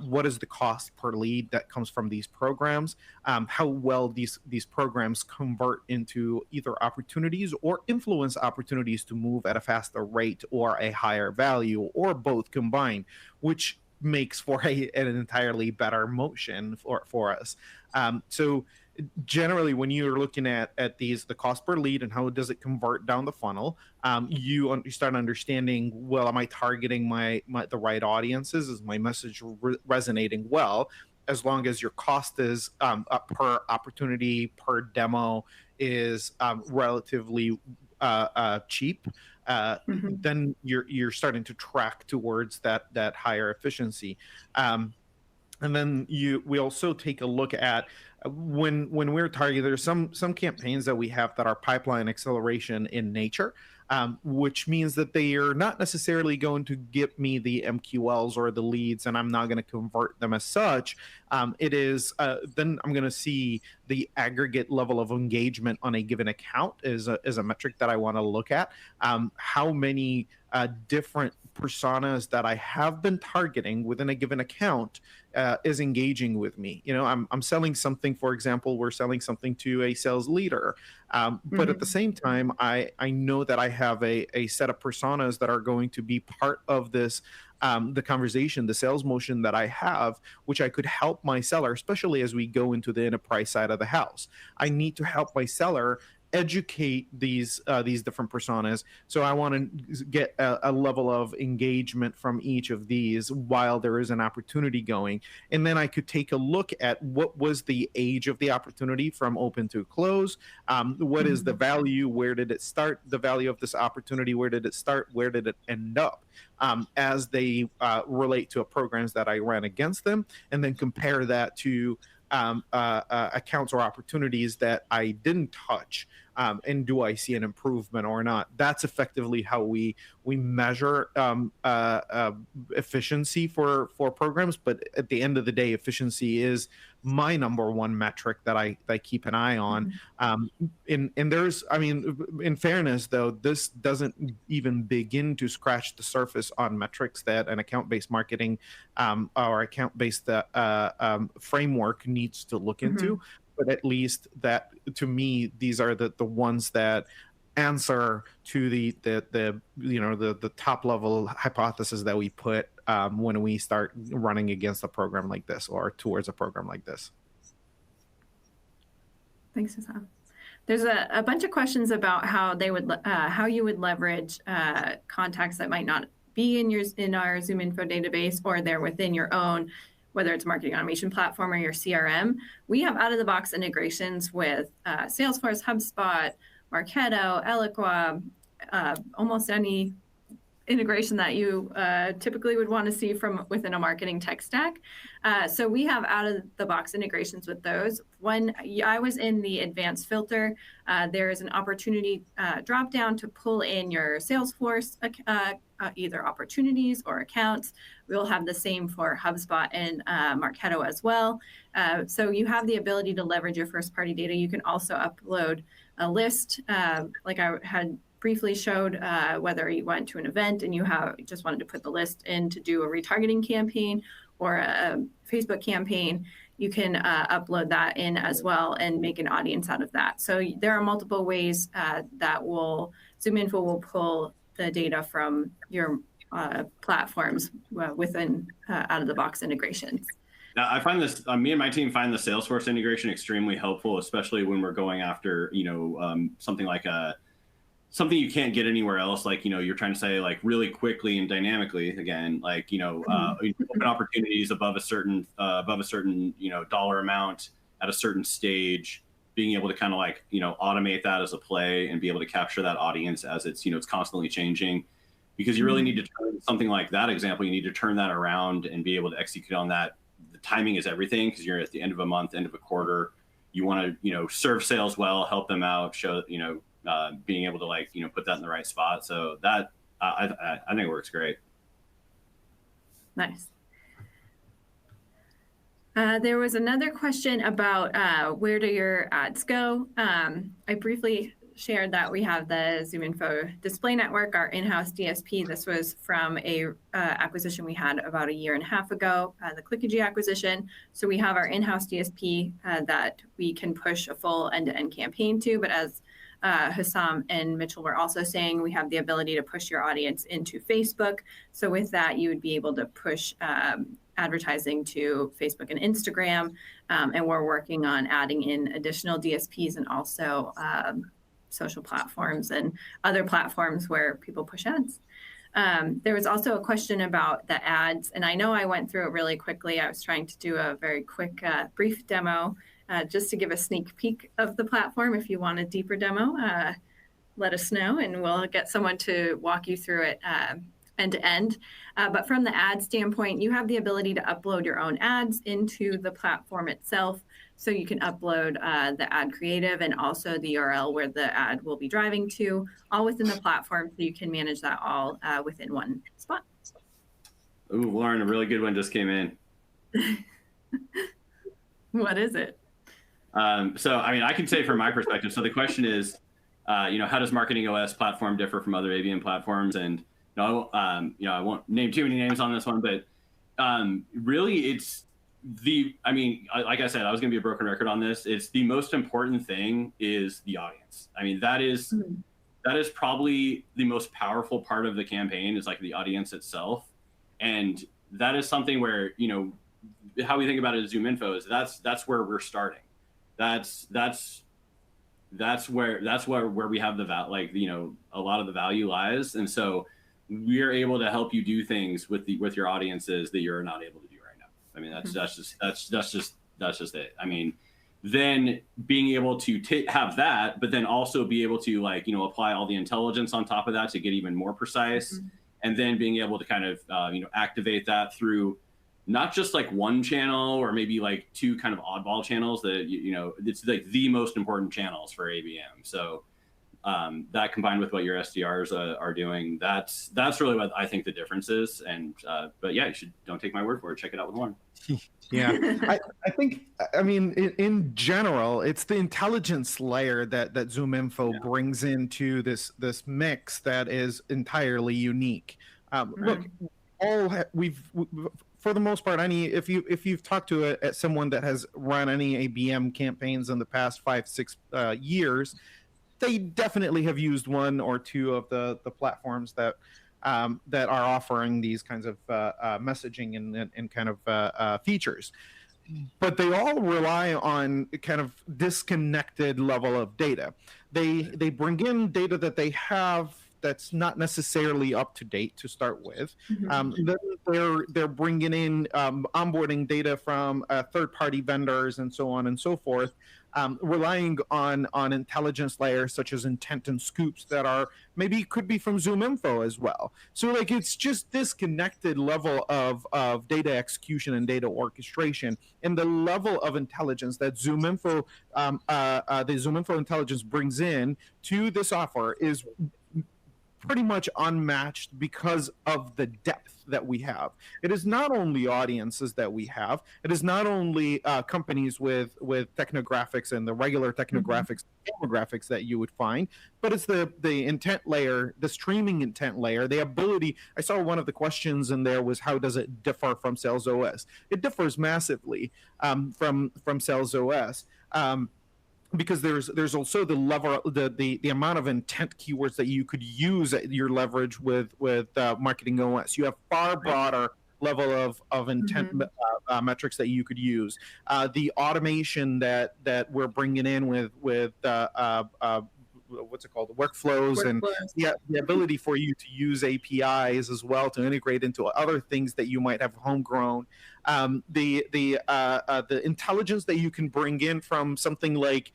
what is the cost per lead that comes from these programs, how well these programs convert into either opportunities or influence opportunities to move at a faster rate or a higher value, or both combined, which makes for an entirely better motion for us. So generally, when you're looking at the cost per lead and how does it convert down the funnel, you start understanding, well, am I targeting the right audiences? Is my message resonating well? As long as your cost is per opportunity, per demo is relatively cheap, then you're starting to track towards that higher efficiency. And then we also take a look at when we're targeted, there's some campaigns that we have that are pipeline acceleration in nature, which means that they are not necessarily going to give me the MQLs or the leads, and I'm not going to convert them as such. It is then I'm going to see the aggregate level of engagement on a given account is a metric that I want to look at. How many different personas that I have been targeting within a given account is engaging with me. You know, I'm selling something, for example, we're selling something to a sales leader. But at the same time, I know that I have a set of personas that are going to be part of this, the conversation, the sales motion that I have, which I could help my seller, especially as we go into the enterprise side of the house. I need to help my seller educate these different personas. So I want to get a level of engagement from each of these while there is an opportunity going. And then I could take a look at what was the age of the opportunity from open to close. What is the value? Where did it start? The value of this opportunity, where did it start? Where did it end up? As they relate to programs that I ran against them, and then compare that to accounts or opportunities that I didn't touch, and do I see an improvement or not? That's effectively how we measure efficiency for programs. But at the end of the day, efficiency is my number one metric that I keep an eye on. And there's, I mean, in fairness though, this doesn't even begin to scratch the surface on metrics that an account-based marketing or account-based framework needs to look into. But at least that, to me, these are the ones that answer to the top level hypothesis that we put when we start running against a program like this or towards a program like this. Thanks, Hussam. There's a bunch of questions about how they would how you would leverage contacts that might not be in our ZoomInfo database, or they're within your own, whether it's marketing automation platform or your CRM. We have out-of-the-box integrations with Salesforce, HubSpot, Marketo, Eloqua, almost any integration that you typically would want to see from within a marketing tech stack. So we have out-of-the-box integrations with those. When I was in the advanced filter, there is an opportunity drop-down to pull in your Salesforce either opportunities or accounts. We'll have the same for HubSpot and Marketo as well. So you have the ability to leverage your first-party data. You can also upload a list, like I had briefly showed, whether you went to an event and you just wanted to put the list in to do a retargeting campaign or a Facebook campaign. You can upload that in as well and make an audience out of that. So there are multiple ways that ZoomInfo will pull the data from your platforms within out-of-the-box integrations. Now, I find this, me and my team find the Salesforce integration extremely helpful, especially when we're going after, something like something you can't get anywhere else. Like, you're trying to say like really quickly and dynamically, again, like, open opportunities above a certain, dollar amount at a certain stage, being able to kind of like, automate that as a play and be able to capture that audience as it's, it's constantly changing, because you really need to turn something like that example. You need to turn that around and be able to execute on that. The timing is everything, because you're at the end of a month, end of a quarter. You want to, serve sales well, help them out, show, being able to like, put that in the right spot. So that, I think it works great. Nice. There was another question about where do your ads go? I briefly shared that we have the ZoomInfo Display Network, our in-house DSP. This was from a acquisition we had about 1.5 years ago, the Clickagy acquisition. So we have our in-house DSP that we can push a full end-to-end campaign to. But as Hussam and Mitchell were also saying, we have the ability to push your audience into Facebook. So with that, you would be able to push advertising to Facebook and Instagram. And we're working on adding in additional DSPs and also social platforms and other platforms where people push ads. There was also a question about the ads, and I know I went through it really quickly. I was trying to do a very quick, brief demo just to give a sneak peek of the platform. If you want a deeper demo, let us know, and we'll get someone to walk you through it end to end. But from the ad standpoint, you have the ability to upload your own ads into the platform itself. So you can upload the ad creative and also the URL where the ad will be driving to, all within the platform. So you can manage that all within one spot. Ooh, Lauren, a really good one just came in. What is it? So, I mean, I can say from my perspective. So the question is, how does MarketingOS platform differ from other ABM platforms? And no, I won't name too many names on this one, but really it's like I said, I was going to be a broken record on this. It's the most important thing is the audience. I mean, that is probably the most powerful part of the campaign is like the audience itself. And that is something where, how we think about it at ZoomInfo is that's where we're starting. That's where we have the a lot of the value lies. And so we're able to help you do things with your audiences that you're not able to do right now. I mean, that's just it. I mean, then being able to have that, but then also be able to apply all the intelligence on top of that to get even more precise, and then being able to kind of activate that through not just like one channel or maybe like two kind of oddball channels that it's like the most important channels for ABM. So that combined with what your SDRs are doing, that's really what I think the difference is. And but yeah, don't take my word for it. Check it out with Lauren. Yeah, I think, in general, it's the intelligence layer that ZoomInfo brings into this mix that is entirely unique. Look, for the most part, if you've talked to someone that has run any ABM campaigns in the past 5-6 years, they definitely have used one or two of the platforms that are offering these kinds of messaging and kind of features. But they all rely on kind of disconnected level of data. They bring in data that they have that's not necessarily up to date to start with. Then they're bringing in onboarding data from third-party vendors and so on and so forth, relying on intelligence layers such as intent and scoops that are could be from ZoomInfo as well. So it's just disconnected level of data execution and data orchestration, and the level of intelligence that ZoomInfo, the ZoomInfo intelligence brings in to this offer is pretty much unmatched because of the depth that we have. It is not only audiences that we have, it is not only companies with technographics and the regular technographics, demographics that you would find, but it's the intent layer, the streaming intent layer, the ability. I saw one of the questions in there was, how does it differ from SalesOS? It differs massively from SalesOS. Because there's also the level, the amount of intent keywords that you could use at your leverage with MarketingOS. You have far broader level of intent metrics that you could use. The automation that we're bringing in with what's it called, the workflows, and the ability for you to use APIs as well to integrate into other things that you might have homegrown. The intelligence that you can bring in from something like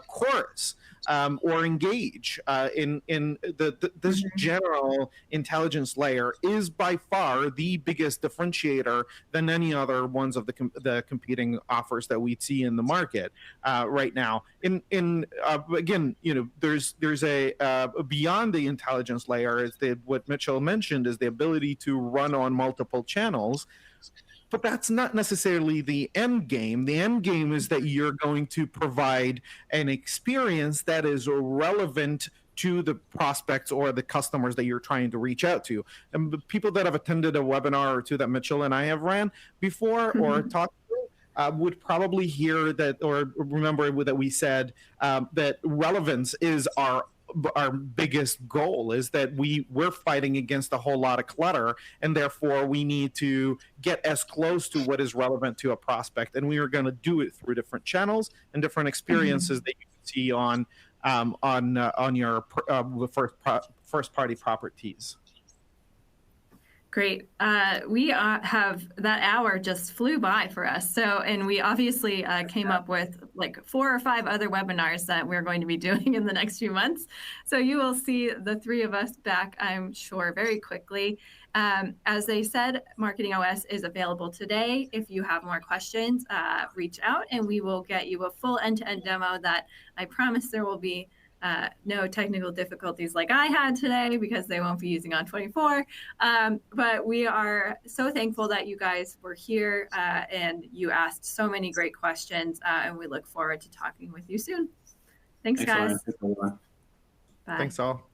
Chorus or Engage in this general intelligence layer is by far the biggest differentiator than any other ones of the competing offers that we see in the market right now. Again, there's a beyond the intelligence layer is what Mitchell mentioned is the ability to run on multiple channels. But that's not necessarily the end game. The end game is that you're going to provide an experience that is relevant to the prospects or the customers that you're trying to reach out to. And the people that have attended a webinar or two that Mitchell and I have ran before or talked to would probably hear that or remember that we said that relevance is our biggest goal, is that we're fighting against a whole lot of clutter, and therefore we need to get as close to what is relevant to a prospect, and we are going to do it through different channels and different experiences that you can see on your first party properties. Great. We have that hour just flew by for us. So, and we obviously came up with like 4 or 5 other webinars that we're going to be doing in the next few months. So you will see the 3 of us back, I'm sure, very quickly. As they said, MarketingOS is available today. If you have more questions, reach out and we will get you a full end-to-end demo that I promise there will be no technical difficulties like I had today, because they won't be using on 24. But we are so thankful that you guys were here and you asked so many great questions, and we look forward to talking with you soon. Thanks guys. Lauren. Bye. Thanks all.